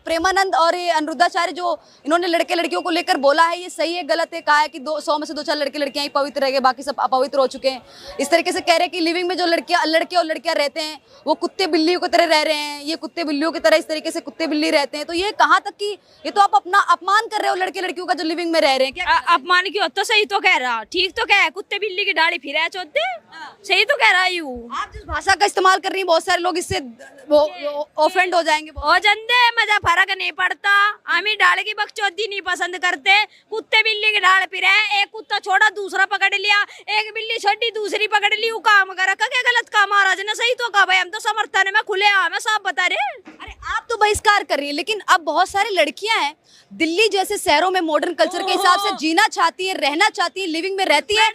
प्रेमानंद और ये अनिरुद्धाचार्य जो इन्होंने लड़के लड़कियों को लेकर बोला है, ये सही है गलत है? कहा है कि 100 में से 2-4 लड़के लड़कियां ही पवित्र रह गए, बाकी सब अपवित्र हो चुके हैं। इस तरीके से कह रहे हैं कि लिविंग में जो लड़के और लड़कियां रहते हैं वो कुत्ते बिल्लियों की तरह रह रहे हैं, ये कुत्ते बिल्लियों की तरह इस तरीके से कुत्ते बिल्ली रहते हैं। तो ये कहाँ तक कि ये तो आप अपना अपमान कर रहे हो लड़के लड़कियों का जो लिविंग में रह रहे हैं। क्या अपमान क्यों? तो सही तो कह रहा, ठीक तो कह, कुत्ते बिल्ली की दाढ़ी फिरा चौथे, सही तो कह रहा यूं। आप जिस भाषा का इस्तेमाल कर रही हैं बहुत सारे लोग इससे वो ऑफेंड हो जाएंगे। हो जंदे मजा फर्क नहीं पड़ता, हम डाल की बकचोदी नहीं पसंद करते। कुत्ते बिल्ली की डाल फिर है, एक कुत्ता छोड़ा दूसरा पकड़ लिया, एक बिल्ली छोटी दूसरी पकड़ ली, वो काम करा क्या गलत काम? महाराज ने सही तो कहा भाई, हम तो समर्थन में खुले आम है, साफ बता रहे। अरे आप तो बहिष्कार कर रही है, लेकिन अब बहुत सारी लड़कियां हैं दिल्ली जैसे शहरों में मॉडर्न कल्चर के हिसाब से जीना चाहती है, रहना चाहती है, लिविंग में रहती है।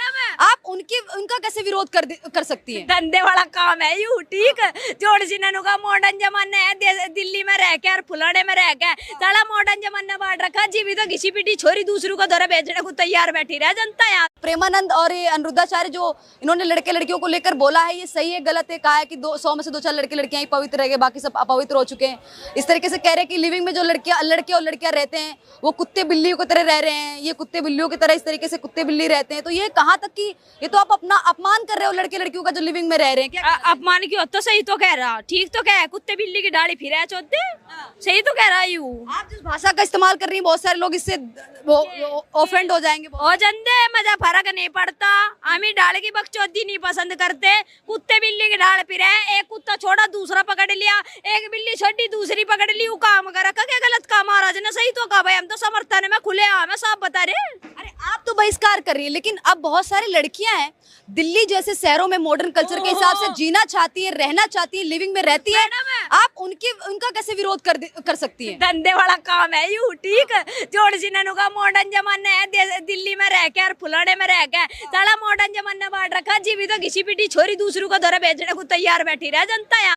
आप उनका कैसे विरोध कर सकती है? धंधे वाला काम है यू, ठीक है? जोड़ जिन्हों का मॉडर्न जमाना है, दिल्ली में रह के और फुलाने में रह के साला मॉडर्न जमाना बांट रखा। जीवी तो घिसी पिटी छोरी दूसरों को दौरा बेचने को तैयार बैठी रह जनता यार। प्रेमानंद और ये अनिरुद्धाचार्य जो इन्होंने लड़के लड़कियों को लेकर बोला है, ये सही है गलत है? कहा है कि 100 में से 2-4 लड़के लड़कियां ही पवित्र रह गए, बाकी सब अपवित्र हो चुके हैं। इस तरीके से कह रहे हैं कि लिविंग में जो लड़के और लड़कियां रहते हैं वो कुत्ते बिल्लियों की तरह रह रहे हैं, ये कुत्ते बिल्लियों की तरह इस तरीके से कुत्ते बिल्ली रहते हैं। तो ये कहाँ तक कि ये तो आप अपना अपमान कर रहे हो लड़के लड़कियों का जो लिविंग में रह रहे हैं। क्या अपमान क्यों? तो सही तो कह रहा, ठीक तो कह, कुत्ते बिल्ली की दाढ़ी फिरा चौथे, सही तो कह रहा यूं। आप जिस भाषा का इस्तेमाल कर रही हैं बहुत सारे लोग इससे वो ऑफेंड हो जाएंगे। हो जंदे मजा फर्क नहीं पड़ता, हम डाल की बकचोदी नहीं पसंद करते। कुत्ते बिल्ली की डाल फिर है, एक कुत्ता छोड़ा दूसरा पकड़ लिया, एक बिल्ली छोटी दूसरी पकड़ ली, वो काम करा क्या गलत काम? महाराज ने सही तो कहा भाई, हम तो समर्थन में खुले आम है, साफ बता रहे। अरे आप तो बहिष्कार कर रही है, लेकिन अब बहुत सारी लड़कियां हैं दिल्ली जैसे शहरों में मॉडर्न कल्चर के हिसाब से जीना चाहती है, रहना चाहती है, लिविंग में रहती है। आप उनका कैसे विरोध कर सकती है? धंधे वाला काम है यू, ठीक है? जोड़ जिन्हों का मॉडर्न जमाना है, दिल्ली में रह के और फुलाने में रह के साला मॉडर्न जमाना बांट रखा। जीवी तो घिसी पिटी छोरी दूसरों को दौरा बेचने को तैयार बैठी रह जनता यार।